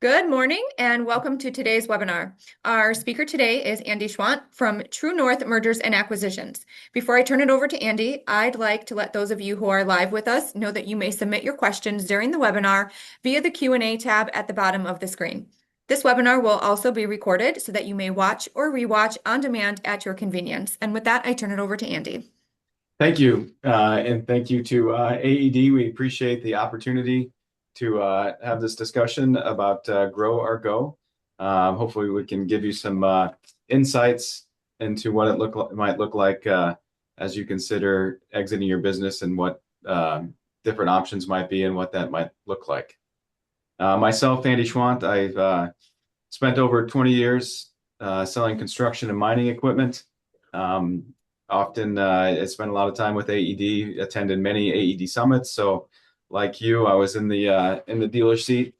Good morning and welcome to today's webinar. Our speaker today is Andy Schwandt from True North Mergers and Acquisitions. Before I turn it over to Andy, I'd like to let those of you who are live with us know that you may submit your questions during the webinar via the Q&A tab at the bottom of the screen. This webinar will also be recorded so that you may watch or rewatch on demand at your convenience. And with that, I turn it over to Andy. Thank you. And thank you to AED. We appreciate the opportunity to have this discussion about Grow or Go. Hopefully we can give you some insights into what it might look like as you consider exiting your business and what different options might be and what that might look like. Myself, Andy Schwandt, I've spent over 20 years selling construction and mining equipment. Often I spent a lot of time with AED, attended many AED summits. So like you, I was in the dealer seat,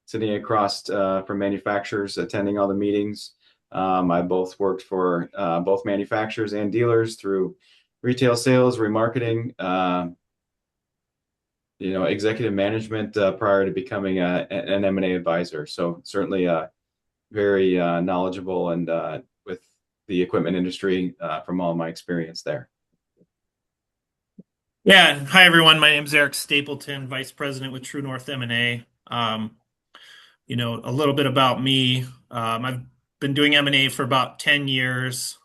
sitting across from manufacturers, attending all the meetings. I both worked for both manufacturers and dealers through retail sales, remarketing, executive management prior to becoming an M&A advisor. So certainly very knowledgeable and with the equipment industry from all my experience there. Yeah. Hi, everyone. My name is Erik Stapleton, Vice President with True North M&A. A little bit about me. I've been doing M&A for about 10 years,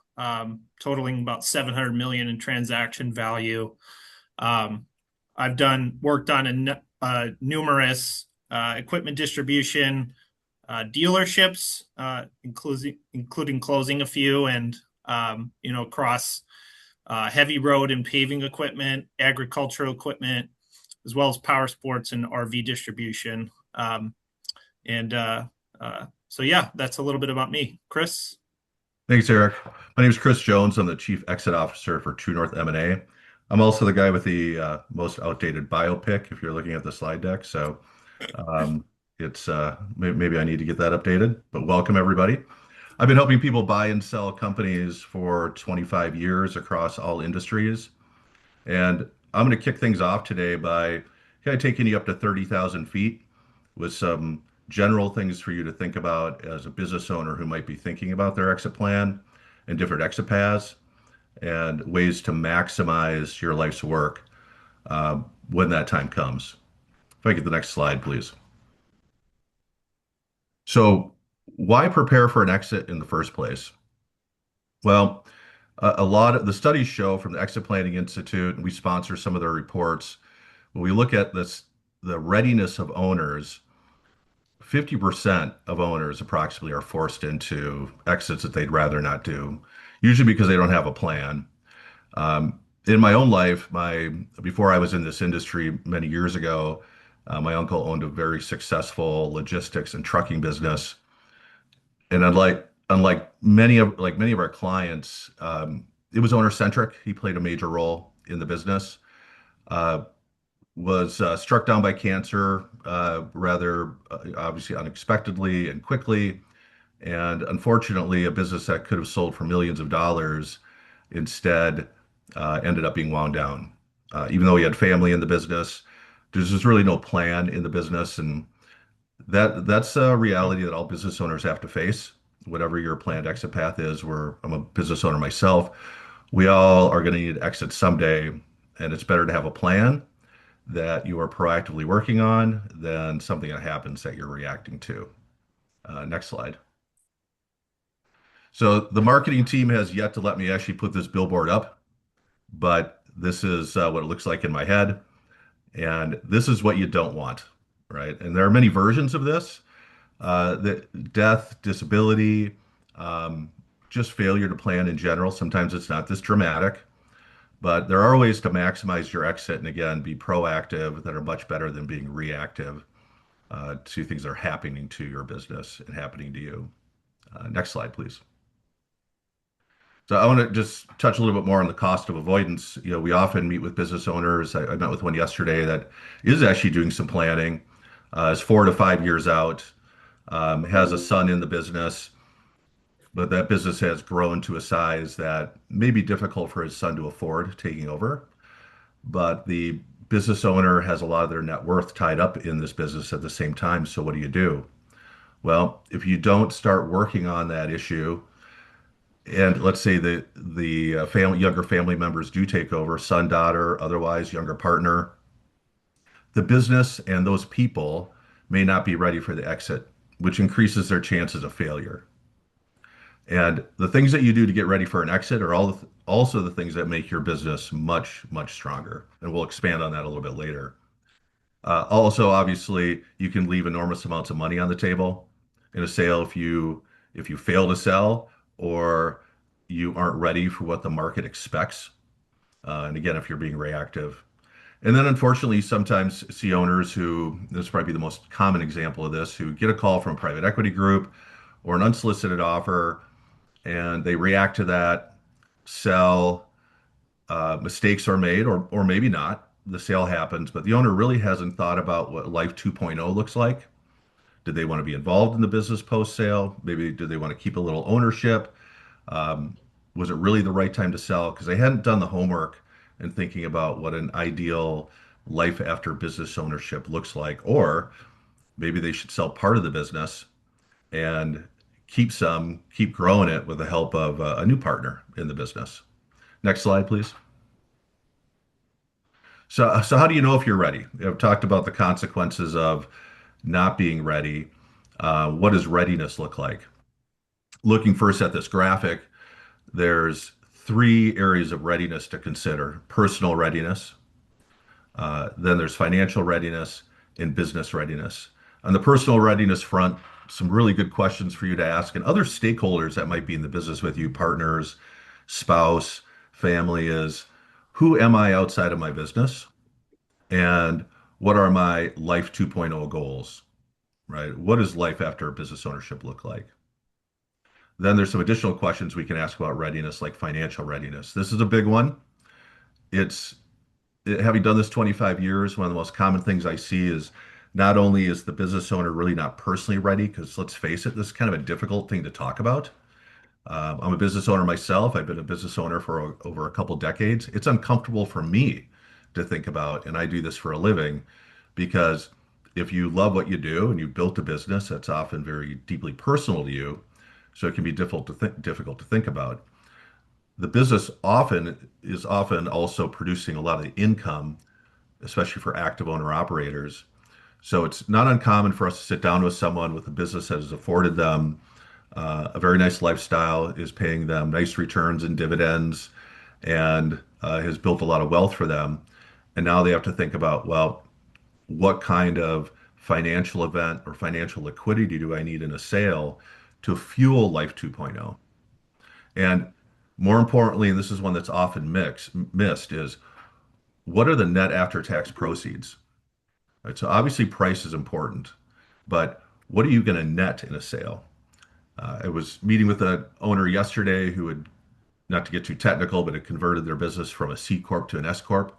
totaling about $700 million in transaction value. I've worked on numerous equipment distribution dealerships, including closing a few, and across heavy road and paving equipment, agricultural equipment, as well as power sports and RV distribution. So yeah, that's a little bit about me. Chris? Thanks, Erik. My name is Chris Jones. I'm the Chief Exit Officer for True North M&A. I'm also the guy with the most outdated biopic, if you're looking at the slide deck. So it's maybe I need to get that updated, but welcome everybody. I've been helping people buy and sell companies for 25 years across all industries. And I'm going to kick things off today by kind of taking you up to 30,000 feet with some general things for you to think about as a business owner who might be thinking about their exit plan and different exit paths and ways to maximize your life's work when that time comes. If I get the next slide, please. So why prepare for an exit in the first place? Well, a lot of the studies show from the Exit Planning Institute, and we sponsor some of their reports. When we look at this, the readiness of owners, 50% of owners approximately are forced into exits that they'd rather not do, usually because they don't have a plan. In my own life, before I was in this industry many years ago, my uncle owned a very successful logistics and trucking business. And unlike many of our clients, it was owner centric. He played a major role in the business. Was struck down by cancer rather obviously unexpectedly and quickly. And unfortunately, a business that could have sold for millions of dollars instead ended up being wound down. Even though he had family in the business, there's just really no plan in the business. And that's a reality that all business owners have to face. Whatever your planned exit path is, I'm a business owner myself. We all are going to need exit someday, and it's better to have a plan that you are proactively working on than something that happens that you're reacting to. Next slide. So the marketing team has yet to let me actually put this billboard up, but this is what it looks like in my head. And this is what you don't want, right? And there are many versions of this. The death, disability, just failure to plan in general. Sometimes it's not this dramatic, but there are ways to maximize your exit and again, be proactive that are much better than being reactive to things that are happening to your business and happening to you. Next slide, please. So I want to just touch a little bit more on the cost of avoidance. We often meet with business owners. I met with one yesterday that is actually doing some planning, is 4 to 5 years out, has a son in the business, but that business has grown to a size that may be difficult for his son to afford taking over. But the business owner has a lot of their net worth tied up in this business at the same time. So what do? Well, if you don't start working on that issue, and let's say the younger family members do take over, son, daughter, otherwise younger partner, the business and those people may not be ready for the exit, which increases their chances of failure. And the things that you do to get ready for an exit are also the things that make your business much, much stronger. And we'll expand on that a little bit later. Also, obviously, you can leave enormous amounts of money on the table in a sale if you fail to sell or you aren't ready for what the market expects. And again, if you're being reactive. And then unfortunately, you sometimes see owners who, this is probably the most common example of this, who get a call from a private equity group or an unsolicited offer, and they react to that, sell, mistakes are made, or maybe not. The sale happens, but the owner really hasn't thought about what Life 2.0 looks like. Did they want to be involved in the business post sale? Maybe do they want to keep a little ownership? Um, was it really the right time to sell? Because they hadn't done the homework and thinking about what an ideal life after business ownership looks like. Or maybe they should sell part of the business and keep growing it with the help of a new partner in the business. Next slide, please. So how do you know if you're ready? I've talked about the consequences of not being ready. What does readiness look like? Looking first at this graphic, there's three areas of readiness to consider: personal readiness, then there's financial readiness, and business readiness. On the personal readiness front, some really good questions for you to ask, and other stakeholders that might be in the business with you, partners, spouse, family, is who am I outside of my business? And what are my life 2.0 goals, right? What does life after business ownership look like? Then there's some additional questions we can ask about readiness, like financial readiness. This is a big one. It's Having done this 25 years, one of the most common things I see is not only is the business owner really not personally ready, because let's face it, this is kind of a difficult thing to talk about. I'm a business owner myself. I've been a business owner for over a couple decades. It's uncomfortable for me to think about, and I do this for a living, because if you love what you do and you built a business, that's often very deeply personal to you. So it can be difficult to think about. The business often also producing a lot of the income, especially for active owner operators. So it's not uncommon for us to sit down with someone with a business that has afforded them a very nice lifestyle, is paying them nice returns and dividends, and has built a lot of wealth for them. And now they have to think about, well, what kind of financial event or financial liquidity do I need in a sale to fuel Life 2.0? And more importantly, and this is one that's often missed, is what are the net after-tax proceeds? Right, so obviously price is important, but what are you going to net in a sale? I was meeting with an owner yesterday who had, not to get too technical, but had converted their business from a C corp to an S corp,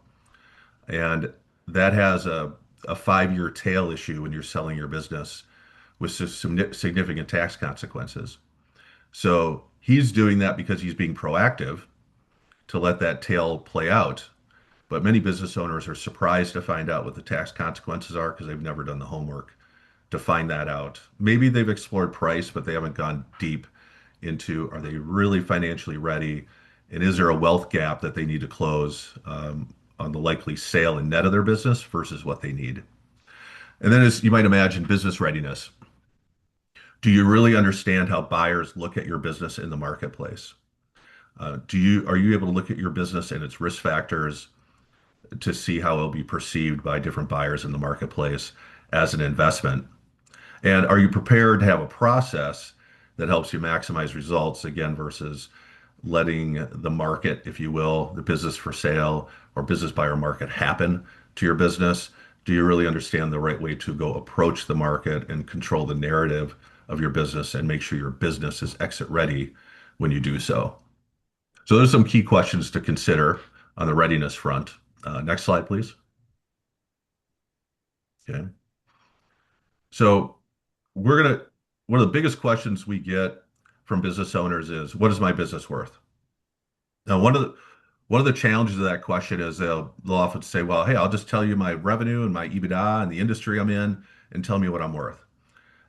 and that has a 5-year tail issue when you're selling your business with some significant tax consequences. So he's doing that because he's being proactive to let that tail play out. But many business owners are surprised to find out what the tax consequences are because they've never done the homework to find that out. Maybe they've explored price, but they haven't gone deep into, are they really financially ready? And is there a wealth gap that they need to close on the likely sale and net of their business versus what they need? And then, as you might imagine, business readiness. Do you really understand how buyers look at your business in the marketplace? Are you able to look at your business and its risk factors to see how it'll be perceived by different buyers in the marketplace as an investment? And are you prepared to have a process that helps you maximize results, again, versus letting the market, if you will, the business for sale or business buyer market happen to your business? Do you really understand the right way to go approach the market and control the narrative of your business and make sure your business is exit ready when you do so? So there's some key questions to consider on the readiness front. Next slide, please. Okay. So one of the biggest questions we get from business owners is, what is my business worth? Now, one of the challenges of that question is they'll often say, well, hey, I'll just tell you my revenue and my EBITDA and the industry I'm in and tell me what I'm worth.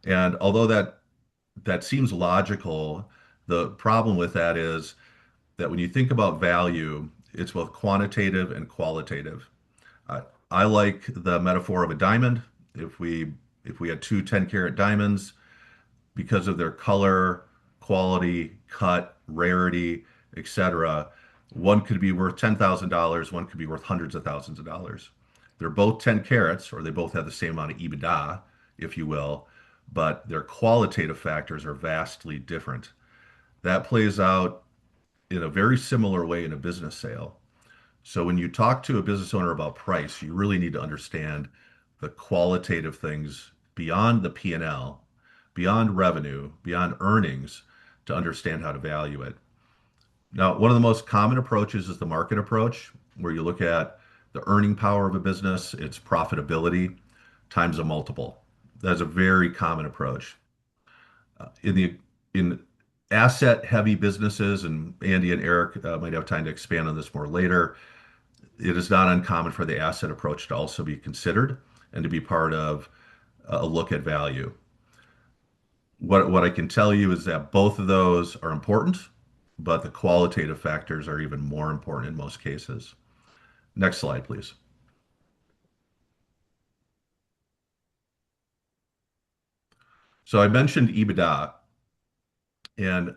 And although that that seems logical. The problem with that is that when you think about value, it's both quantitative and qualitative. I, I like the metaphor of a diamond. If we if we had two 10-carat diamonds, because of their color, quality, cut, rarity, etc., one could be worth $10,000, one could be worth hundreds of thousands of dollars. They're both 10 carats, or they both have the same amount of EBITDA, if you will, but their qualitative factors are vastly different. That plays out in a very similar way in a business sale. So when you talk to a business owner about price, you really need to understand the qualitative things beyond the P&L, beyond revenue, beyond earnings to understand how to value it. Now, one of the most common approaches is the market approach, where you look at the earning power of a business, its profitability times a multiple. That's a very common approach. In asset heavy businesses, and Andy and Eric might have time to expand on this more later, it is not uncommon for the asset approach to also be considered and to be part of a look at value. What I can tell you is that both of those are important, but the qualitative factors are even more important in most cases. Next slide, please. So I mentioned EBITDA, and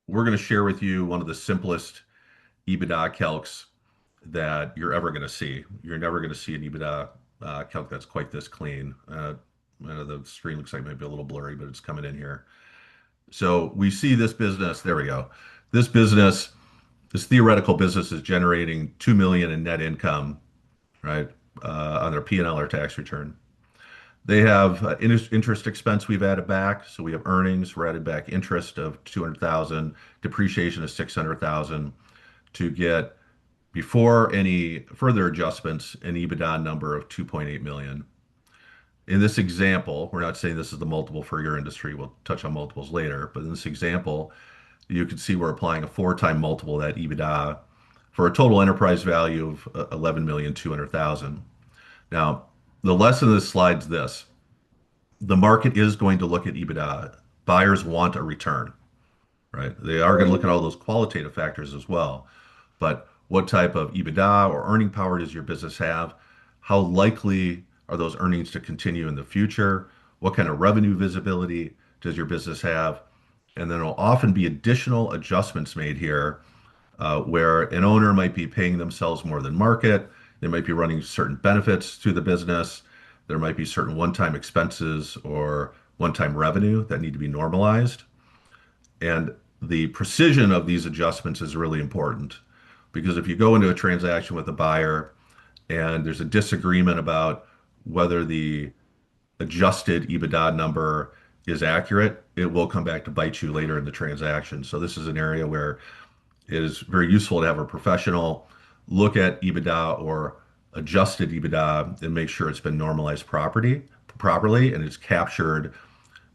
we're going to share with you one of the simplest EBITDA calcs that you're ever going to see. You're never going to see an EBITDA calc that's quite this clean. I know the screen looks like it might be a little blurry, but it's coming in here. So we see this business. There we go. This business, this theoretical business, is generating 2 million in net income, right, on their P&L or tax return. They have interest expense we've added back. So we have earnings, we're added back interest of 200,000, depreciation of 600,000 to get, before any further adjustments, an EBITDA number of 2.8 million. In this example, we're not saying this is the multiple for your industry. We'll touch on multiples later, but in this example, you can see we're applying a 4-time multiple of that EBITDA for a total enterprise value of 11,200,000. Now, the lesson of this slide is this: the market is going to look at EBITDA. Buyers want a return, right? They are going to look at all those qualitative factors as well. But what type of EBITDA or earning power does your business have? How likely are those earnings to continue in the future? What kind of revenue visibility does your business have? And then there'll often be additional adjustments made here where an owner might be paying themselves more than market. They might be running certain benefits to the business. There might be certain one-time expenses or one-time revenue that need to be normalized. And the precision of these adjustments is really important, because if you go into a transaction with a buyer and there's a disagreement about whether the adjusted EBITDA number is accurate, it will come back to bite you later in the transaction. So this is an area where it is very useful to have a professional look at EBITDA or adjusted EBITDA and make sure it's been normalized properly and it's captured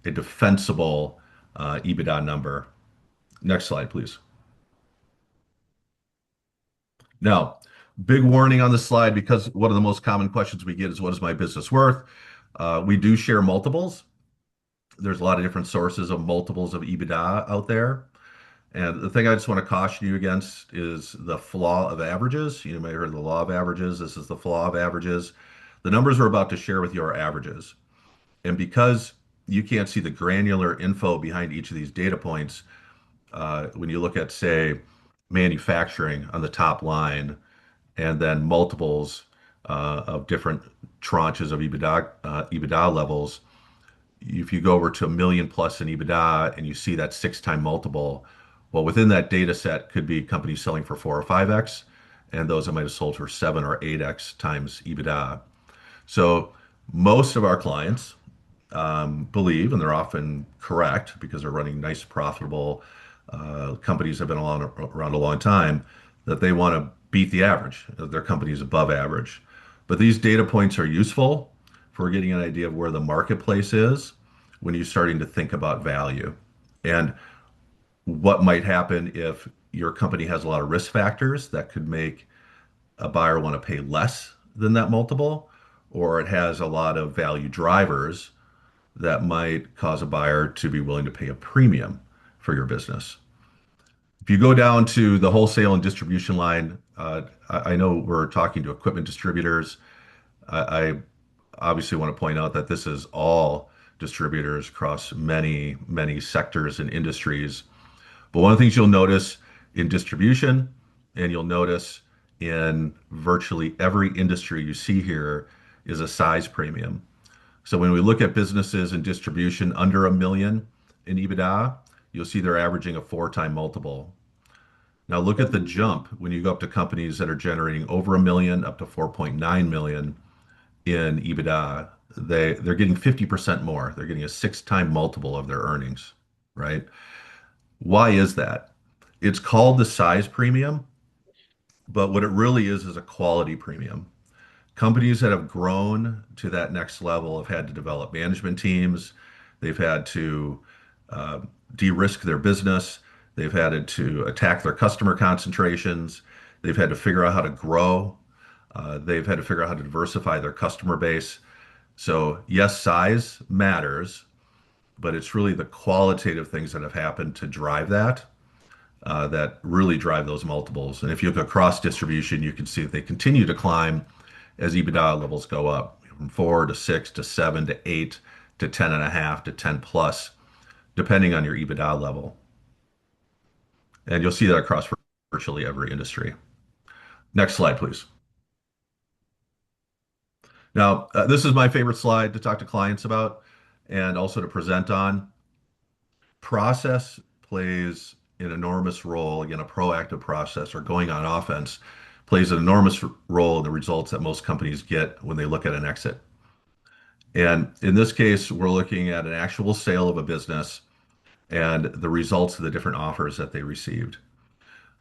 a defensible EBITDA number. Next slide, please. Now, big warning on the slide, because one of the most common questions we get is, what is my business worth? We do share multiples. There's a lot of different sources of multiples of EBITDA out there. And the thing I just want to caution you against is the flaw of averages. You may have heard the law of averages. This is the flaw of averages. The numbers we're about to share with you are averages. And because you can't see the granular info behind each of these data points, when you look at, say, manufacturing on the top line, and then multiples of different tranches of EBITDA levels, if you go over to 1 million plus in EBITDA and you see that 6-time multiple, well, within that data set could be companies selling for 4 or 5x, and those that might have sold for 7 or 8x times EBITDA. So most of our clients believe, and they're often correct because they're running nice, profitable companies that have been around a long time, that they want to beat the average. Their company is above average. But these data points are useful for getting an idea of where the marketplace is when you're starting to think about value. And what might happen if your company has a lot of risk factors that could make a buyer want to pay less than that multiple, or it has a lot of value drivers that might cause a buyer to be willing to pay a premium for your business. If you go down to the wholesale and distribution line, I know we're talking to equipment distributors. I obviously want to point out that this is all distributors across many, many sectors and industries. But one of the things you'll notice in distribution, and you'll notice in virtually every industry you see here, is a size premium. So when we look at businesses in distribution under a million in EBITDA, you'll see they're averaging a 4-time multiple. Now look at the jump when you go up to companies that are generating over a million up to 4.9 million in EBITDA. They're getting 50% more. They're getting a 6-time multiple of their earnings, right? Why is that? It's called the size premium, but what it really is a quality premium. Companies that have grown to that next level have had to develop management teams. They've had to uh, de-risk their business. They've had to attack their customer concentrations. They've had to figure out how to grow. They've had to figure out how to diversify their customer base. So yes, size matters, but it's really the qualitative things that have happened to drive that that really drive those multiples. And if you look across distribution, you can see that they continue to climb as EBITDA levels go up from 4 to 6 to 7 to 8 to 10 and a half to 10 plus, depending on your EBITDA level. And you'll see that across virtually every industry. Next slide, please. Now, this is my favorite slide to talk to clients about and also to present on. Process plays an enormous role, again, a proactive process or going on offense plays an enormous role in the results that most companies get when they look at an exit. And in this case, we're looking at an actual sale of a business and the results of the different offers that they received.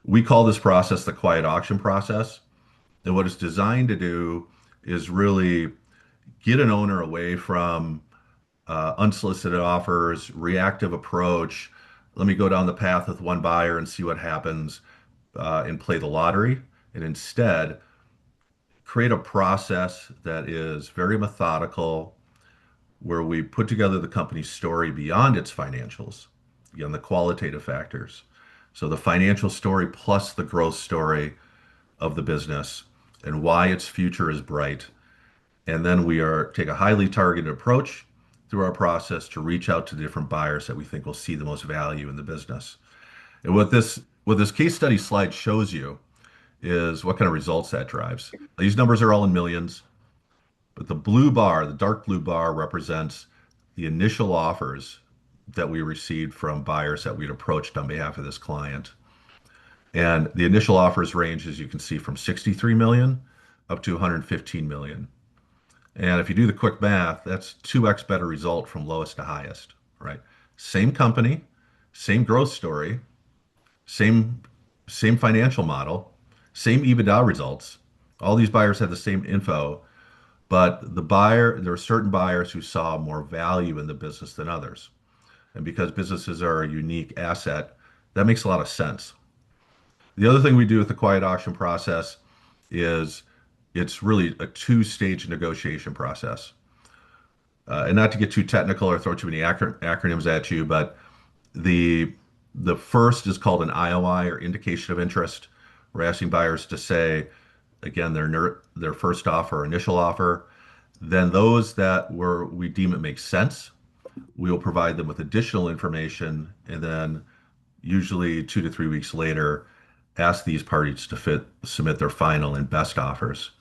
We call this process the quiet auction process. And what it's designed to do is really get an owner away from unsolicited offers, reactive approach. Let me go down the path with one buyer and see what happens and play the lottery. And instead, create a process that is very methodical, where we put together the company's story beyond its financials, again, the qualitative factors. So the financial story plus the growth story of the business and why its future is bright. And then we take a highly targeted approach through our process to reach out to different buyers that we think will see the most value in the business. And what this case study slide shows you is what kind of results that drives. These numbers are all in millions, but the blue bar, the dark blue bar, represents the initial offers that we received from buyers that we'd approached on behalf of this client. And the initial offers range, as you can see, from 63 million up to 115 million. And if you do the quick math, that's 2x better result from lowest to highest, right? Same company, same growth story, same financial model, same EBITDA results. All these buyers had the same info, but there are certain buyers who saw more value in the business than others. And because businesses are a unique asset, that makes a lot of sense. The other thing we do with the quiet auction process is it's really a two-stage negotiation process. And not to get too technical or throw too many acronyms at you, but the first is called an IOI, or indication of interest. We're asking buyers to say, again, their first offer, initial offer. Then those that we deem it makes sense, we will provide them with additional information, and then usually 2 to 3 weeks later, ask these parties to submit their final and best offers.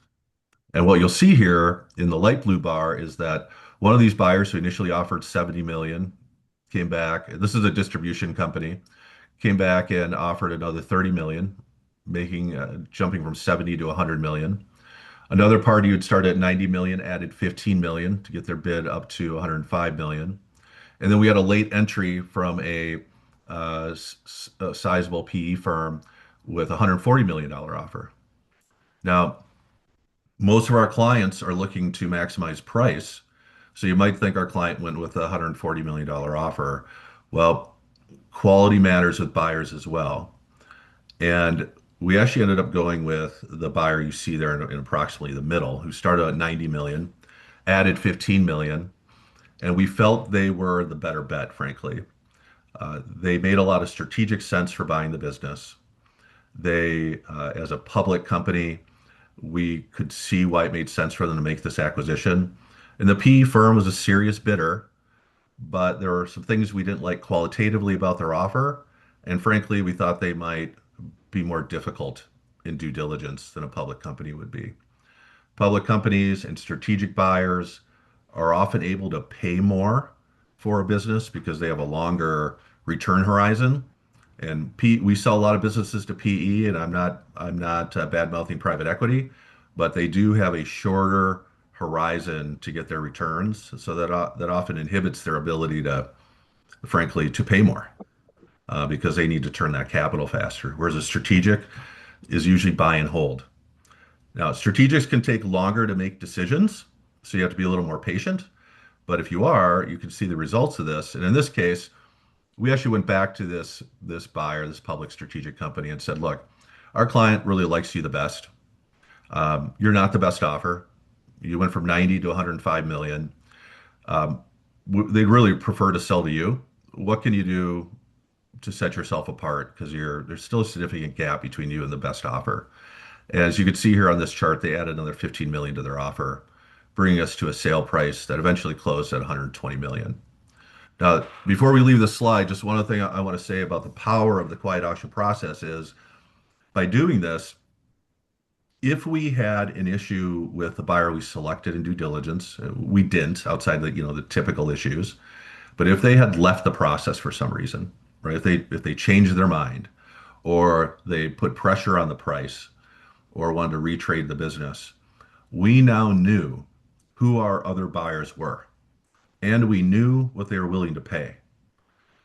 And what you'll see here in the light blue bar is that one of these buyers who initially offered 70 million came back. This is a distribution company, came back and offered another 30 million, jumping from 70 to 100 million. Another party who'd started at 90 million added 15 million to get their bid up to 105 million. And then we had a late entry from a sizable PE firm with a $140 million offer. Now, most of our clients are looking to maximize price. So you might think our client went with a $140 million offer. Well, quality matters with buyers as well. And we actually ended up going with the buyer you see there in approximately the middle, who started at 90 million, added 15 million. and we felt they were the better bet, frankly. They made a lot of strategic sense for buying the business. As a public company, we could see why it made sense for them to make this acquisition. And the PE firm was a serious bidder, but there were some things we didn't like qualitatively about their offer. And frankly, we thought they might be more difficult in due diligence than a public company would be. Public companies and strategic buyers are often able to pay more for a business because they have a longer return horizon. And we sell a lot of businesses to PE, and I'm not bad-mouthing private equity, but they do have a shorter horizon to get their returns, so that often inhibits their ability to, frankly, to pay more because they need to turn that capital faster. Whereas a strategic is usually buy and hold. Now, strategics can take longer to make decisions, so you have to be a little more patient. But if you are, you can see the results of this. And in this case, we actually went back to this buyer, this public strategic company, and said, "Look, our client really likes you the best. You're not the best offer. You went from 90 to 105 million. They'd really prefer to sell to you. What can you do to set yourself apart? Because there's still a significant gap between you and the best offer." As you can see here on this chart, they added another 15 million to their offer, bringing us to a sale price that eventually closed at 120 million. Now, before we leave the slide, just one other thing I want to say about the power of the quiet auction process is by doing this, if we had an issue with the buyer we selected in due diligence, we didn't outside the typical issues, but if they had left the process for some reason, right? If they changed their mind or they put pressure on the price or wanted to retrade the business, we now knew who our other buyers were and we knew what they were willing to pay.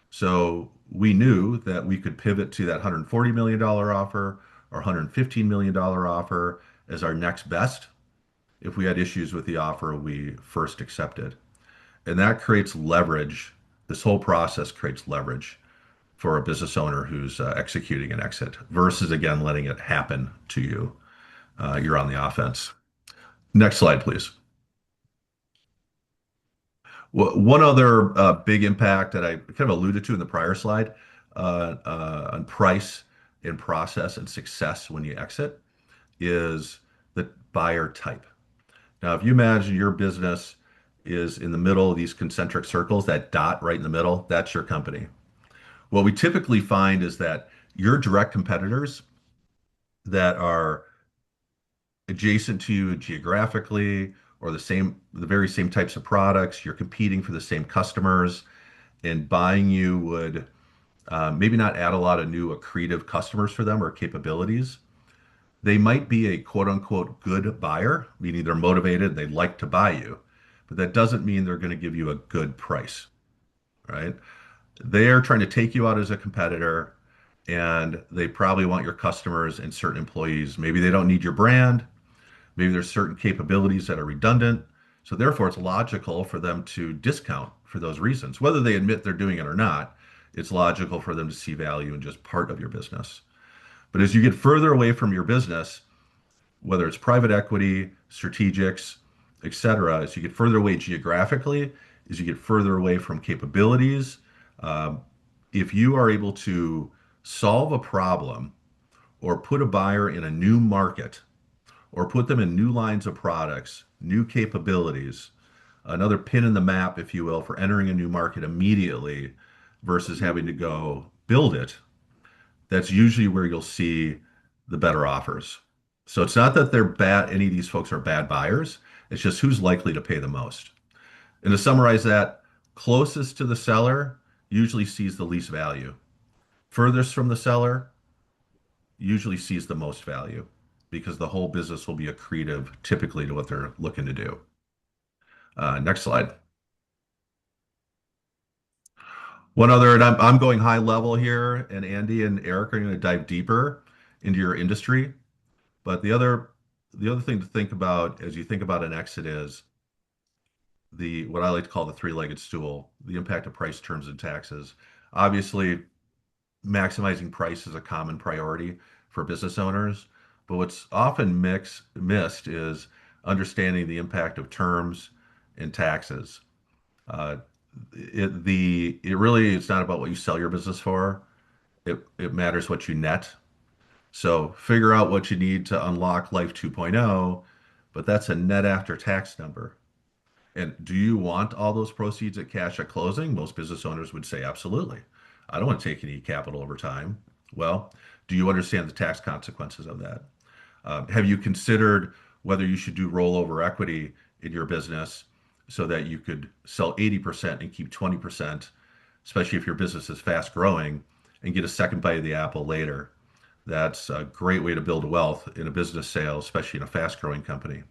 So we knew that we could pivot to that $140 million offer or $115 million offer as our next best if we had issues with the offer we first accepted. And that creates leverage. This whole process creates leverage for a business owner who's executing an exit versus, again, letting it happen to you. You're on the offense. Next slide, please. One other big impact that I kind of alluded to in the prior slide on price and process and success when you exit is the buyer type. Now, if you imagine your business is in the middle of these concentric circles, that dot right in the middle, that's your company. What we typically find is that your direct competitors that are adjacent to you geographically or the very same types of products, you're competing for the same customers, and buying you would maybe not add a lot of new accretive customers for them or capabilities. They might be a quote unquote good buyer, meaning they're motivated, they'd like to buy you, but that doesn't mean they're going to give you a good price, right? They're trying to take you out as a competitor, and they probably want your customers and certain employees. Maybe they don't need your brand. Maybe there's certain capabilities that are redundant. So therefore, it's logical for them to discount for those reasons. Whether they admit they're doing it or not, it's logical for them to see value in just part of your business. But as you get further away from your business, whether it's private equity, strategics, et cetera, as you get further away geographically, as you get further away from capabilities, if you are able to solve a problem or put a buyer in a new market or put them in new lines of products, new capabilities, another pin in the map, if you will, for entering a new market immediately versus having to go build it, that's usually where you'll see the better offers. So it's not that they're bad, any of these folks are bad buyers. It's just who's likely to pay the most. And to summarize that, closest to the seller usually sees the least value. Furthest from the seller usually sees the most value because the whole business will be accretive typically to what they're looking to do. Next slide. One other, and I'm going high level here, and Andy and Erik are going to dive deeper into your industry. But the other thing to think about as you think about an exit is what I like to call the three-legged stool, the impact of price, terms, and taxes. Obviously, maximizing price is a common priority for business owners, but what's often missed is understanding the impact of terms and taxes. Uh, it really it's not about what you sell your business for. It matters what you net. So figure out what you need to unlock Life 2.0, but that's a net after tax number. And do you want all those proceeds at cash at closing? Most business owners would say absolutely. I don't want to take any capital over time. Well, do you understand the tax consequences of that? Have you considered whether you should do rollover equity in your business so that you could sell 80% and keep 20%, especially if your business is fast growing, and get a second bite of the apple later? That's a great way to build wealth in a business sale, especially in a fast growing company.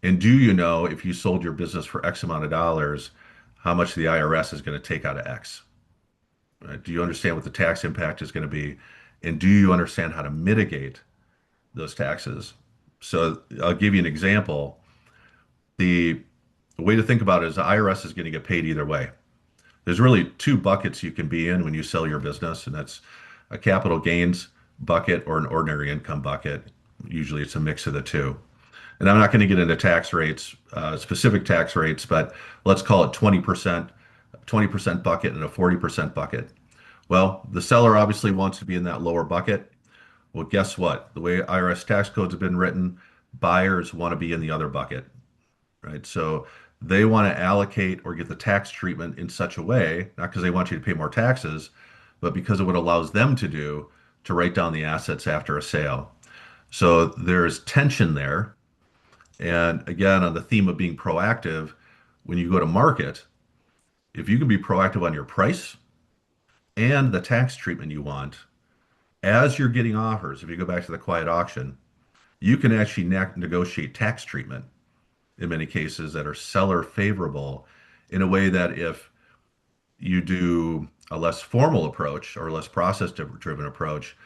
And do you know if you sold your business for X amount of dollars, how much the IRS is going to take out of X? Right? Do you understand what the tax impact is going to be? And do you understand how to mitigate those taxes? So I'll give you an example. The way to think about it is the IRS is going to get paid either way. There's really two buckets you can be in when you sell your business, and that's a capital gains bucket or an ordinary income bucket. Usually it's a mix of the two. And I'm not going to get into tax rates, specific tax rates, but let's call it 20% bucket and a 40% bucket. Well, the seller obviously wants to be in that lower bucket. Well, guess what? The way IRS tax codes have been written, buyers want to be in the other bucket, right? So they want to allocate or get the tax treatment in such a way, not because they want you to pay more taxes, but because of what it allows them to do to write down the assets after a sale. So there's tension there. And again, on the theme of being proactive, when you go to market, if you can be proactive on your price and the tax treatment you want, as you're getting offers, if you go back to the quiet auction, you can actually negotiate tax treatment in many cases that are seller favorable in a way that if you do a less formal approach or a less process driven approach,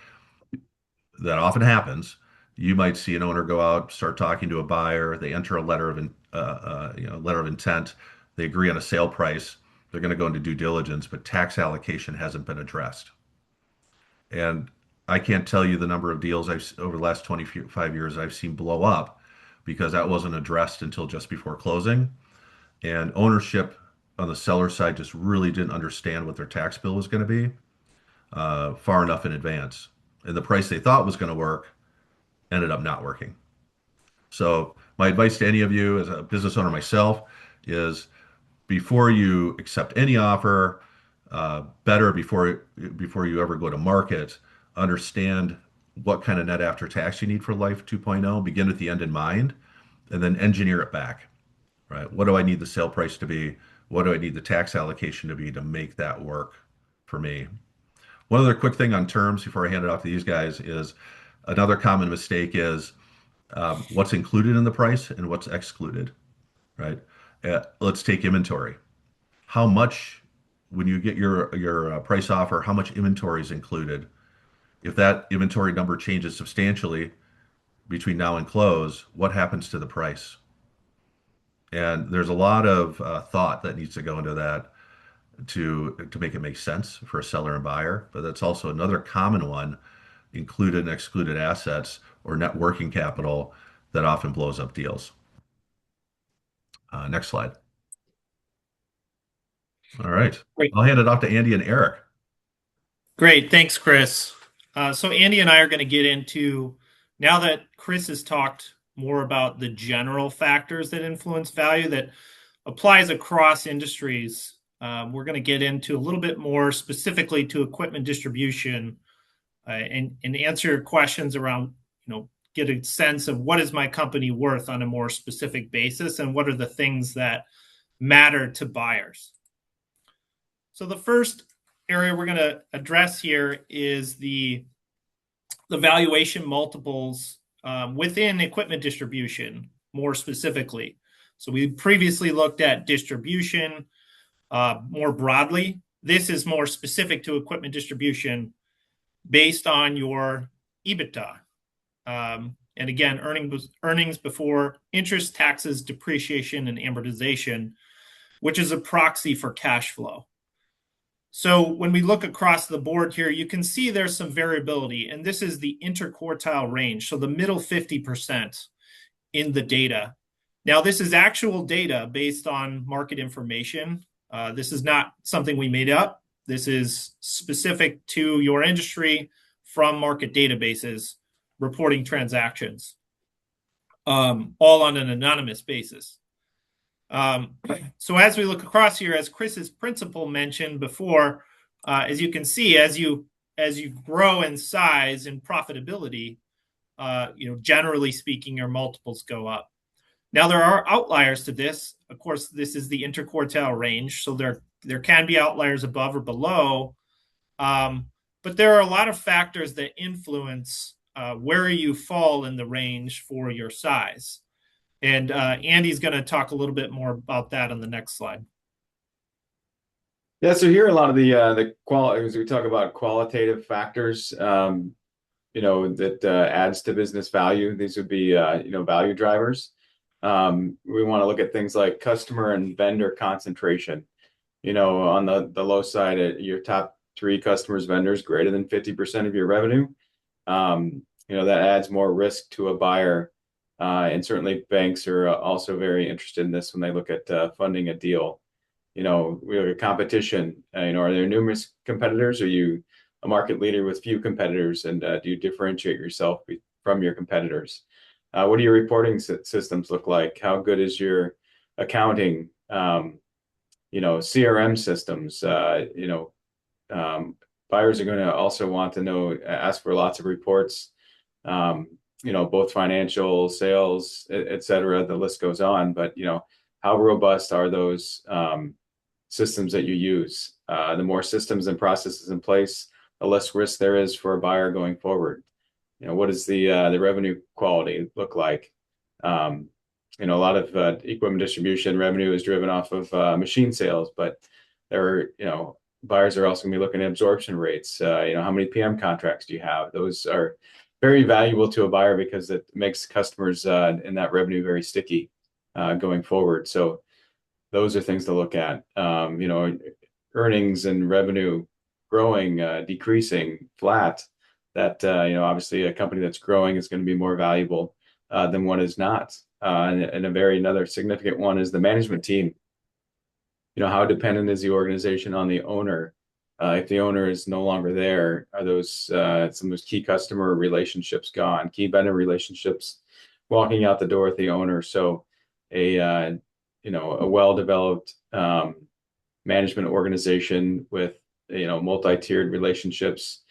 that often happens. You might see an owner go out, start talking to a buyer. They enter a letter of intent. They agree on a sale price. They're going to go into due diligence, but tax allocation hasn't been addressed. And I can't tell you the number of deals I've over the last 25 years I've seen blow up because that wasn't addressed until just before closing. And ownership on the seller side just really didn't understand what their tax bill was going to be far enough in advance. And the price they thought was going to work ended up not working. So my advice to any of you as a business owner myself is before you accept any offer, better before you ever go to market, understand what kind of net after tax you need for Life 2.0, begin with the end in mind, and then engineer it back, right? What do I need the sale price to be? What do I need the tax allocation to be to make that work for me? One other quick thing on terms before I hand it off to these guys is another common mistake is what's included in the price and what's excluded, right? Let's take inventory. How much, when you get your price offer, how much inventory is included? If that inventory number changes substantially between now and close, what happens to the price? And there's a lot of thought that needs to go into that to make it make sense for a seller and buyer. But that's also another common one, included and excluded assets or net working capital that often blows up deals. Next slide. All right. Great. I'll hand it off to Andy and Erik. Great. Thanks, Chris. So Andy and I are going to get into, now that Chris has talked more about the general factors that influence value that applies across industries, we're going to get into a little bit more specifically to equipment distribution and answer questions around, get a sense of what is my company worth on a more specific basis and what are the things that matter to buyers. So the first area we're going to address here is the valuation multiples within equipment distribution, more specifically. So we previously looked at distribution more broadly. This is more specific to equipment distribution based on your EBITDA. And again, earnings before interest, taxes, depreciation, and amortization, which is a proxy for cash flow. So when we look across the board here, you can see there's some variability, and this is the interquartile range, so the middle 50% in the data. Now, this is actual data based on market information. This is not something we made up. This is specific to your industry from market databases reporting transactions, all on an anonymous basis. So as we look across here, as Chris's principal mentioned before, as you can see, as you grow in size and profitability, generally speaking, your multiples go up. Now, there are outliers to this. Of course, this is the interquartile range, so there can be outliers above or below, but there are a lot of factors that influence where you fall in the range for your size. And Andy's going to talk a little bit more about that on the next slide. Yeah, so here are a lot of the quality, as we talk about qualitative factors, that adds to business value. These would be, value drivers. We want to look at things like customer and vendor concentration. On the low side, your top 3 customers, vendors, greater than 50% of your revenue. That adds more risk to a buyer. And certainly banks are also very interested in this when they look at funding a deal. We look at competition. Are there numerous competitors? Are you a market leader with few competitors? And do you differentiate yourself from your competitors? What do your reporting systems look like? How good is your accounting? CRM systems. Buyers are going to also want to ask for lots of reports. Both financial, sales, et cetera. The list goes on. But how robust are those systems that you use? The more systems and processes in place, the less risk there is for a buyer going forward. What does the revenue quality look like? A lot of equipment distribution revenue is driven off of machine sales, but buyers are also going to be looking at absorption rates. How many PM contracts do you have? Those are very valuable to a buyer because it makes customers in that revenue very sticky going forward. So those are things to look at. Earnings and revenue growing, decreasing, flat. That obviously a company that's growing is going to be more valuable than one is not. And another significant one is the management team. How dependent is the organization on the owner? If the owner is no longer there, are those some of those key customer relationships gone? Key vendor relationships walking out the door with the owner. So a well-developed management organization with multi-tiered relationships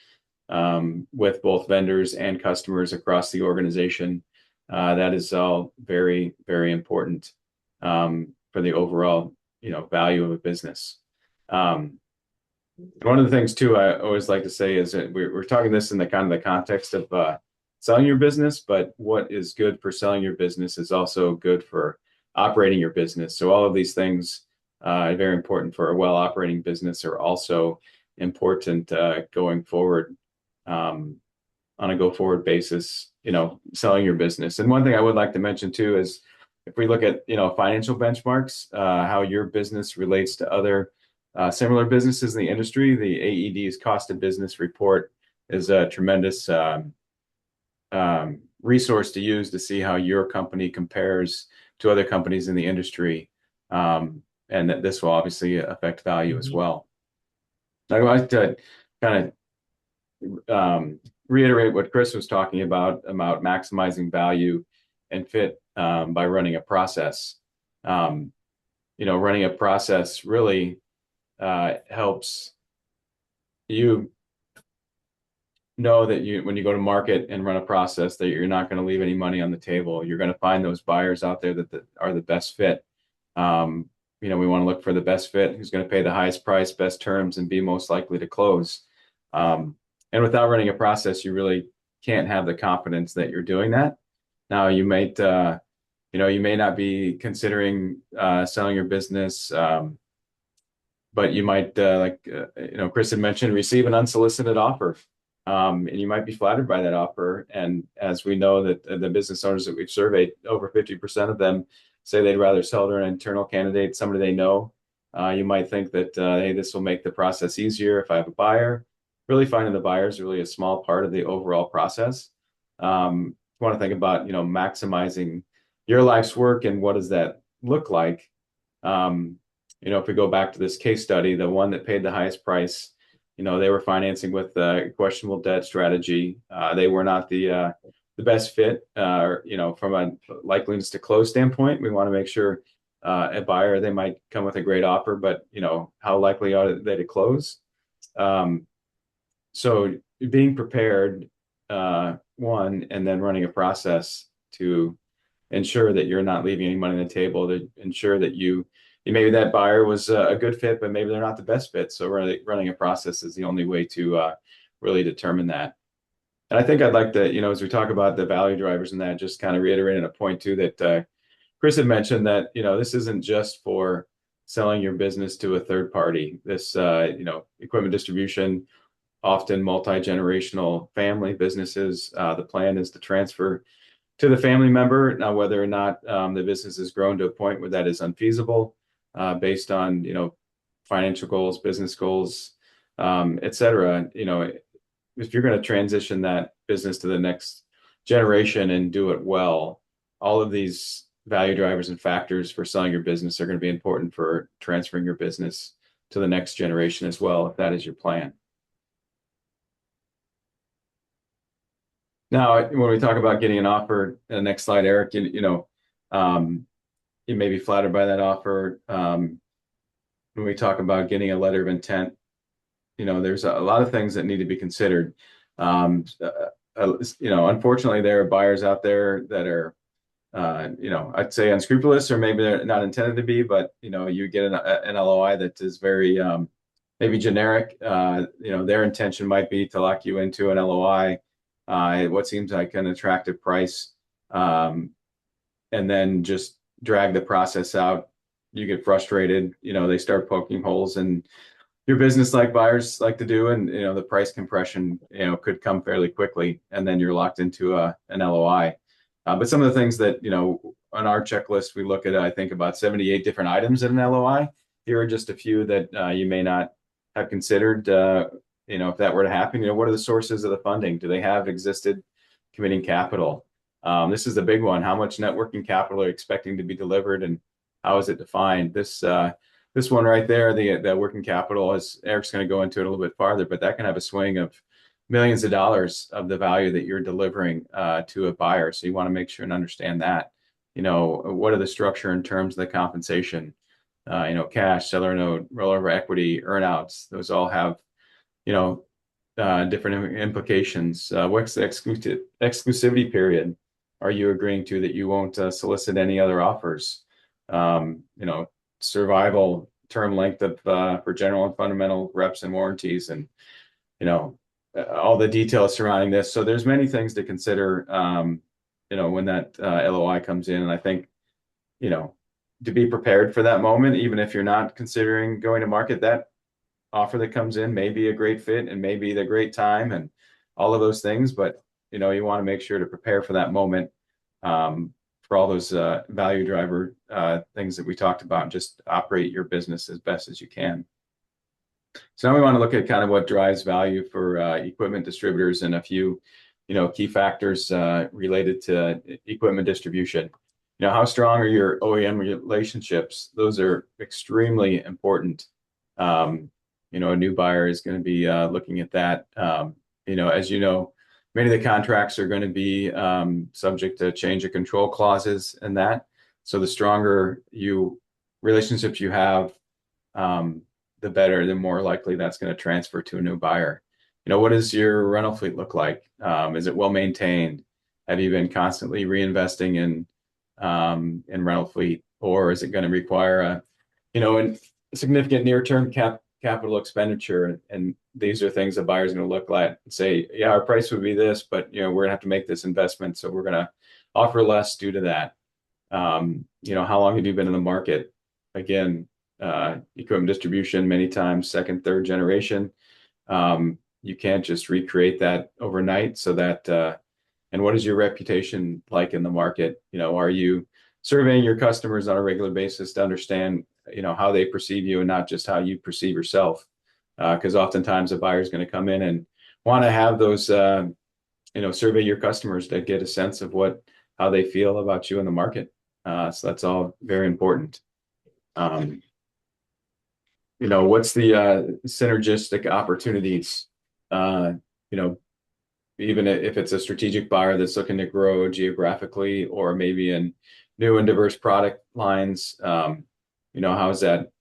with both vendors and customers across the organization. That is all very, very important for the overall value of a business. One of the things too I always like to say is that we're talking this in the context of selling your business, but what is good for selling your business is also good for operating your business. So all of these things are very important for a well-operating business, are also important going forward on a go-forward basis, selling your business. And one thing I would like to mention too is if we look at financial benchmarks, how your business relates to other similar businesses in the industry, the AED's cost of business report is a tremendous resource to use to see how your company compares to other companies in the industry. And that this will obviously affect value as well. I'd like to kind of reiterate what Chris was talking about maximizing value and fit by running a process. Running a process really helps you know that when you go to market and run a process that you're not going to leave any money on the table. You're going to find those buyers out there that are the best fit. We want to look for the best fit, who's going to pay the highest price, best terms, and be most likely to close. And without running a process, you really can't have the confidence that you're doing that. Now, you may not be considering selling your business, but you might, Chris had mentioned, receive an unsolicited offer. And you might be flattered by that offer. And as we know that the business owners that we've surveyed, over 50% of them say they'd rather sell to an internal candidate, somebody they know. You might think that, hey, this will make the process easier if I have a buyer. Really finding the buyer is really a small part of the overall process. You want to think about, maximizing your life's work and what does that look like? if we go back to this case study, the one that paid the highest price, they were financing with a questionable debt strategy. They were not the best fit, from a likeliness to close standpoint. We want to make sure a buyer, they might come with a great offer, but how likely are they to close? So being prepared, one, and then running a process to ensure that you're not leaving any money on the table, to ensure that maybe that buyer was a good fit, but maybe they're not the best fit. So running a process is the only way to really determine that. And I think I'd like to, as we talk about the value drivers and that, just kind of reiterating a point too that Chris had mentioned, that this isn't just for selling your business to a third party. This equipment distribution, often multi-generational family businesses. The plan is to transfer to the family member. Now, whether or not the business has grown to a point where that is unfeasible, based on financial goals, business goals, et cetera. If you're going to transition that business to the next generation and do it well, all of these value drivers and factors for selling your business are going to be important for transferring your business to the next generation as well, if that is your plan. Now, when we talk about getting an offer, the next slide, Erik, you may be flattered by that offer. When we talk about getting a letter of intent, there's a lot of things that need to be considered. Unfortunately, there are buyers out there that are, I'd say unscrupulous, or maybe they're not intended to be, but you get an LOI that is very maybe generic. Their intention might be to lock you into an LOI, what seems like an attractive price, and then just drag the process out. You get frustrated, they start poking holes in your business like buyers like to do, and the price compression could come fairly quickly, and then you're locked into an LOI. But some of the things that on our checklist, we look at, I think, about 78 different items in an LOI. Here are just a few that you may not have considered. If that were to happen, what are the sources of the funding? Do they have existed committing capital? This is the big one. How much net working capital are you expecting to be delivered, and how is it defined? This one right there, the working capital, as Erik's going to go into it a little bit farther, but that can have a swing of millions of dollars of the value that you're delivering to a buyer. So you want to make sure and understand that. What are the structure and terms of the compensation? Cash, seller note, rollover equity, earnouts. Those all have different implications. What's the exclusivity period? Are you agreeing to that you won't solicit any other offers? Survival term length of for general and fundamental reps and warranties, and all the details surrounding this. So there's many things to consider when that LOI comes in. And I think to be prepared for that moment, even if you're not considering going to market, that offer that comes in may be a great fit and may be the great time and all of those things. But you want to make sure to prepare for that moment, for all those value driver things that we talked about, and just operate your business as best as you can. So now we want to look at kind of what drives value for equipment distributors, and a few key factors related to equipment distribution. How strong are your OEM relationships? Those are extremely important. A new buyer is going to be looking at that. As many of the contracts are going to be subject to change of control clauses and that. So the stronger relationships you have, the better, the more likely that's going to transfer to a new buyer. What does your rental fleet look like? Is it well maintained? Have you been constantly reinvesting in rental fleet, or is it going to require a significant near-term capital expenditure? And these are things a buyer's going to look at and say, yeah, our price would be this, but we're going to have to make this investment, so we're going to offer less due to that. How long have you been in the market? Again, equipment distribution, many times second, third generation. You can't just recreate that overnight. So that and what is your reputation like in the market? Are you surveying your customers on a regular basis to understand how they perceive you and not just how you perceive yourself? Because oftentimes a buyer is going to come in and want to have those survey your customers to get a sense of how they feel about you in the market. So that's all very important. what's the synergistic opportunities, you know, even if it's a strategic buyer that's looking to grow geographically or maybe in new and diverse product lines, how is that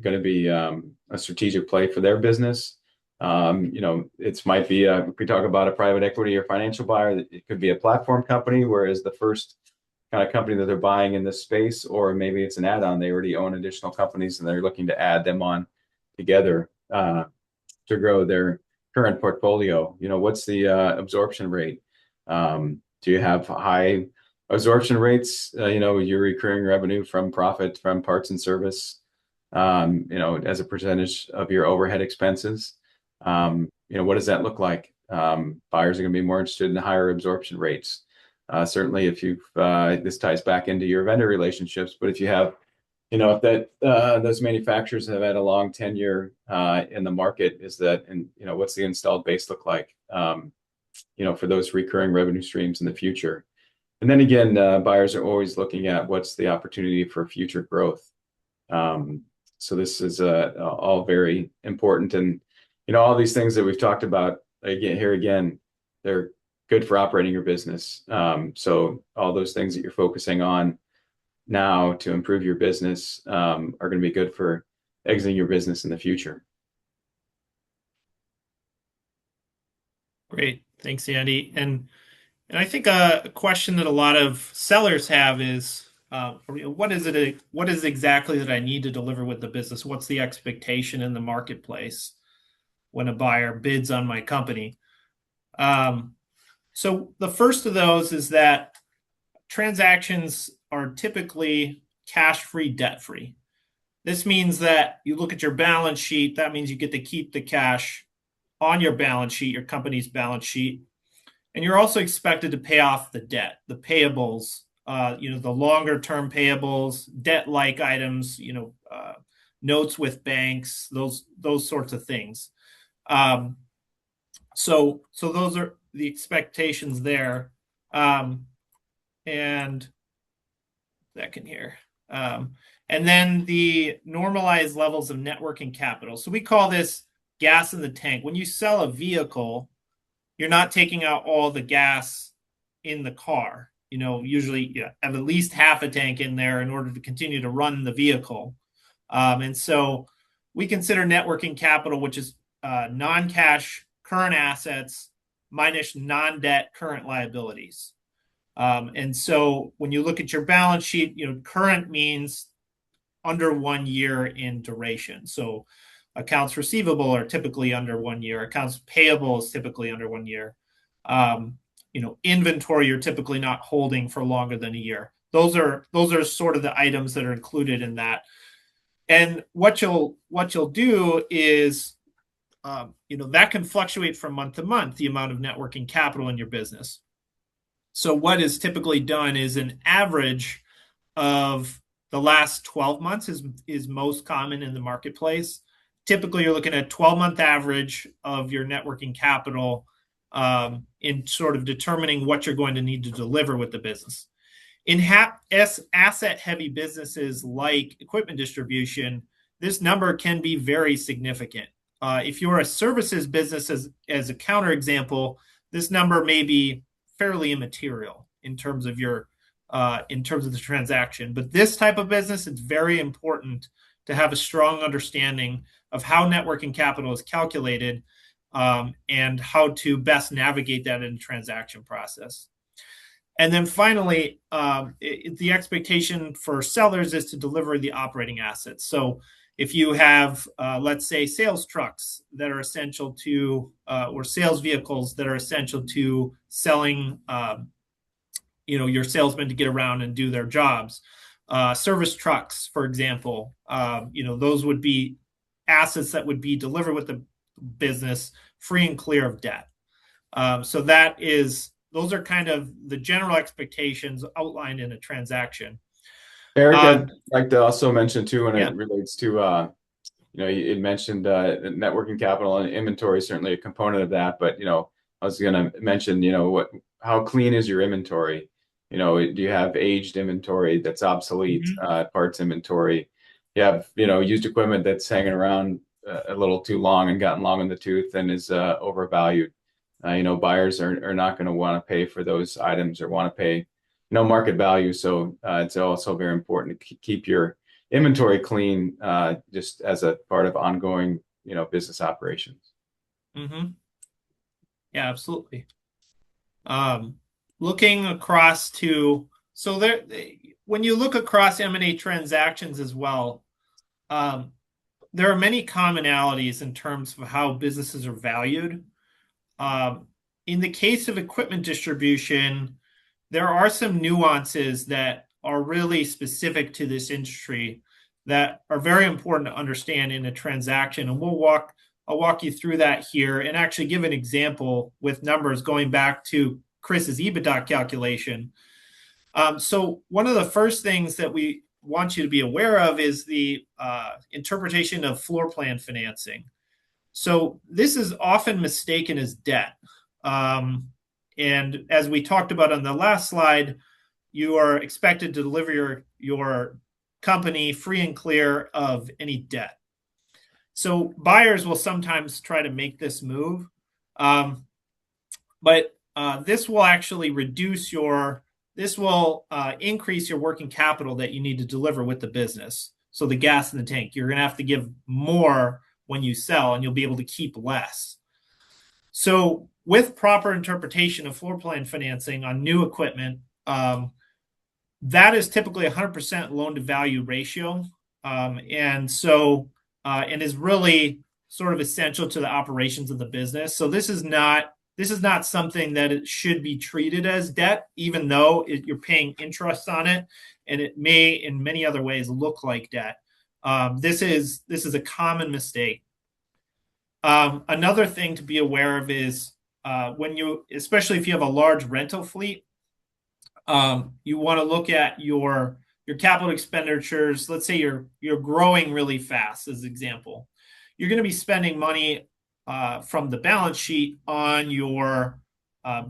going to be a strategic play for their business? It might be, if we talk about a private equity or financial buyer, it could be a platform company, whereas the first kind of company that they're buying in this space, or maybe it's an add-on. They already own additional companies and they're looking to add them on together to grow their current portfolio. What's the absorption rate? Do you have high absorption rates? Your recurring revenue from profit from parts and service, as a percentage of your overhead expenses. What does that look like? Buyers are going to be more interested in higher absorption rates. Certainly, if this ties back into your vendor relationships, but if you have, if those manufacturers have had a long tenure in the market, and what's the installed base look like, for those recurring revenue streams in the future? And then again, buyers are always looking at what's the opportunity for future growth. So this is all very important, and all these things that we've talked about again, they're good for operating your business. So all those things that you're focusing on now to improve your business are going to be good for exiting your business in the future. Great. Thanks, Andy. And I think a question that a lot of sellers have is, what is exactly that I need to deliver with the business? What's the expectation in the marketplace when a buyer bids on my company? So the first of those is that transactions are typically cash-free, debt-free. This means that you look at your balance sheet. That means you get to keep the cash on your balance sheet, your company's balance sheet. And you're also expected to pay off the debt, the payables, the longer-term payables, debt-like items, notes with banks, those sorts of things. So those are the expectations there. And second here. And then the normalized levels of net working capital. So we call this gas in the tank. When you sell a vehicle, you're not taking out all the gas in the car. Usually you have at least half a tank in there in order to continue to run the vehicle. And so we consider net working capital, which is non-cash current assets minus non-debt current liabilities. And so when you look at your balance sheet, current means under 1 year in duration. So accounts receivable are typically under 1 year. Accounts payable is typically under 1 year. Inventory you're typically not holding for longer than a year. Those are sort of the items that are included in that. And what you'll do is, that can fluctuate from month to month, the amount of net working capital in your business. So what is typically done is an average of the last 12 months is most common in the marketplace. Typically, you're looking at 12-month average of your net working capital in sort of determining what you're going to need to deliver with the business. In asset-heavy businesses like equipment distribution, this number can be very significant. If you're a services business, as a counterexample, this number may be fairly immaterial in terms of the transaction. But this type of business, it's very important to have a strong understanding of how net working capital is calculated and how to best navigate that in the transaction process. And then finally, the expectation for sellers is to deliver the operating assets. So if you have, let's say, sales trucks that are essential to, or sales vehicles that are essential to selling, your salesmen to get around and do their jobs. Service trucks, for example, those would be assets that would be delivered with the business free and clear of debt. So those are kind of the general expectations outlined in a transaction. Erik, I'd like to also mention too, when it relates to, you mentioned net working capital and inventory, certainly a component of that. But, I was going to mention, how clean is your inventory? Do you have aged inventory that's obsolete, parts inventory? you have, used equipment that's hanging around a little too long and gotten long in the tooth and is overvalued. Buyers are not going to want to pay for those items or want to pay, market value. So it's also very important to keep your inventory clean, just as a part of ongoing, business operations. Mm-hmm. Yeah, absolutely. Looking across so there, when you look across M&A transactions as well, there are many commonalities in terms of how businesses are valued. In the case of equipment distribution, there are some nuances that are really specific to this industry that are very important to understand in a transaction. And I'll walk you through that here and actually give an example with numbers going back to Chris's EBITDA calculation. So one of the first things that we want you to be aware of is the interpretation of floor plan financing. So this is often mistaken as debt. And as we talked about on the last slide, you are expected to deliver your company free and clear of any debt. So buyers will sometimes try to make this move, but this will actually increase your working capital that you need to deliver with the business. So the gas in the tank, you're going to have to give more when you sell, and you'll be able to keep less. So with proper interpretation of floor plan financing on new equipment, that is typically 100% loan to value ratio. And is really sort of essential to the operations of the business. So this is not something that it should be treated as debt, even though you're paying interest on it, and it may in many other ways look like debt. This is a common mistake. Another thing to be aware of is especially if you have a large rental fleet, you want to look at your capital expenditures. Let's say you're growing really fast, as an example. You're going to be spending money from the balance sheet on your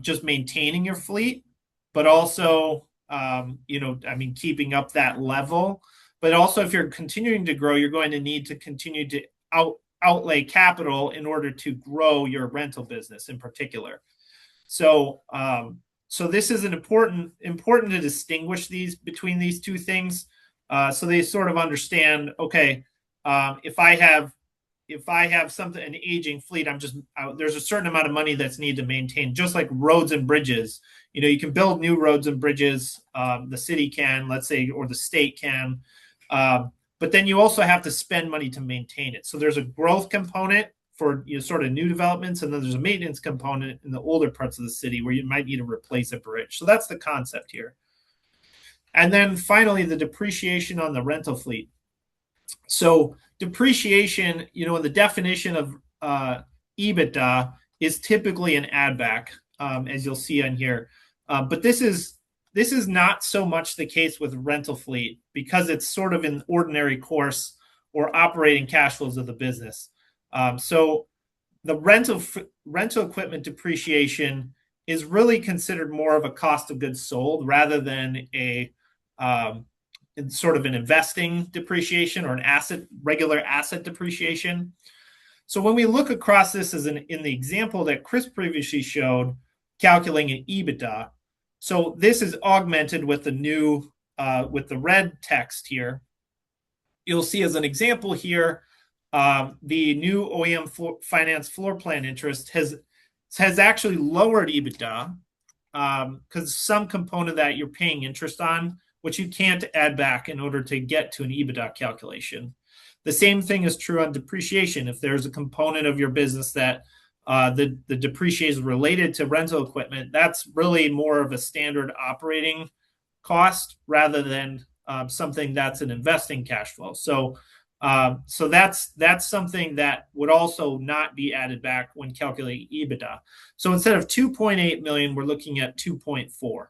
just maintaining your fleet, but also keeping up that level. But also, if you're continuing to grow, you're going to need to continue to outlay capital in order to grow your rental business in particular. So this is an important to distinguish between these two things, so they sort of understand. Okay, if I have an aging fleet, there's a certain amount of money that's needed to maintain. Just like roads and bridges, you can build new roads and bridges. The city can, let's say, or the state can, but then you also have to spend money to maintain it. So there's a growth component for sort of new developments, and then there's a maintenance component in the older parts of the city where you might need to replace a bridge. So that's the concept here. And then finally, the depreciation on the rental fleet. So depreciation, in the definition of EBITDA, is typically an add back, as you'll see on here. But this is not so much the case with rental fleet, because it's sort of in ordinary course or operating cash flows of the business. So the rental equipment depreciation is really considered more of a cost of goods sold rather than a sort of an investing depreciation or regular asset depreciation. So when we look across this in the example that Chris previously showed, calculating an EBITDA, so this is augmented with with the red text here. You'll see as an example here, the new OEM finance floor plan interest has actually lowered EBITDA because some component that you're paying interest on, which you can't add back in order to get to an EBITDA calculation. The same thing is true on depreciation. If there's a component of your business that the depreciation is related to rental equipment, that's really more of a standard operating cost rather than something that's an investing cash flow. So that's something that would also not be added back when calculating EBITDA. So instead of 2.8 million, we're looking at 2.4.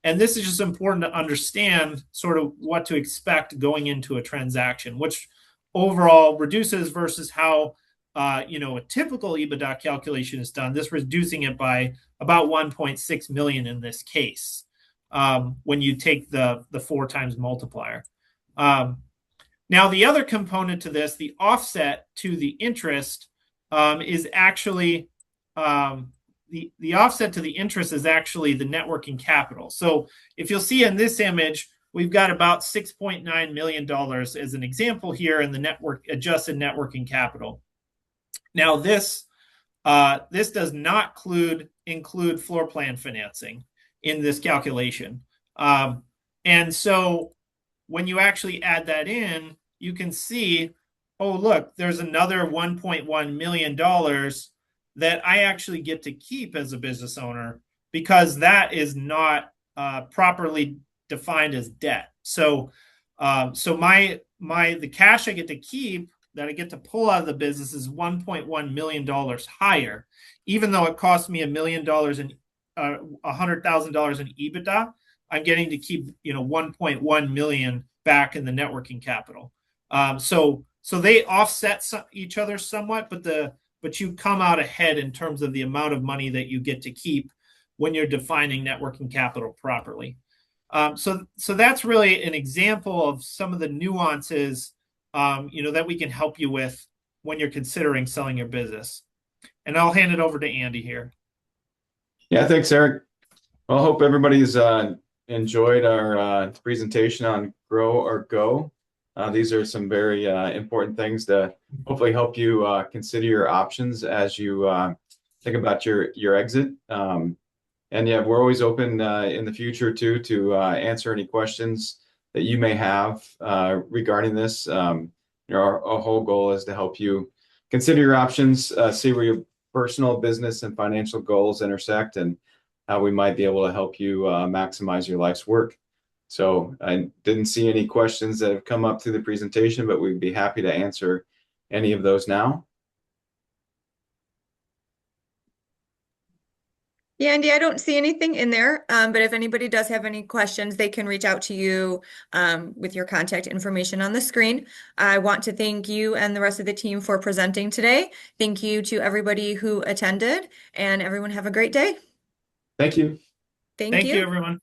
And this is just important to understand sort of what to expect going into a transaction, which overall reduces versus how a typical EBITDA calculation is done. This reducing it by about 1.6 million in this case when you take the 4 times multiplier. Now, the other component to this, the offset to the interest, is actually the offset to the interest is actually the net working capital. So if you'll see in this image, we've got about $6.9 million as an example here in the adjusted net working capital. Now, this does not include floor plan financing in this calculation. And so when you actually add that in, you can see, oh, look, there's another $1.1 million that I actually get to keep as a business owner because that is not properly defined as debt. So the cash I get to keep that I get to pull out of the business is $1.1 million higher, even though it cost me $1 million in $100,000 in EBITDA. I'm getting to keep 1.1 million back in the net working capital. So they offset each other somewhat, but you come out ahead in terms of the amount of money that you get to keep when you're defining net working capital properly. So that's really an example of some of the nuances that we can help you with when you're considering selling your business. And I'll hand it over to Andy here. Yeah, thanks, Eric. Well, I hope everybody's enjoyed our presentation on Grow or Go. These are some very important things to hopefully help you consider your options as you think about your exit. And yeah, we're always open in the future too to answer any questions that you may have regarding this. Our whole goal is to help you consider your options, see where your personal, business, and financial goals intersect, and how we might be able to help you maximize your life's work. So I didn't see any questions that have come up through the presentation, but we'd be happy to answer any of those now. Yeah, Andy, I don't see anything in there, but if anybody does have any questions, they can reach out to you with your contact information on the screen. I want to thank you and the rest of the team for presenting today. Thank you to everybody who attended, and everyone have a great day. Thank you. Thank you, everyone.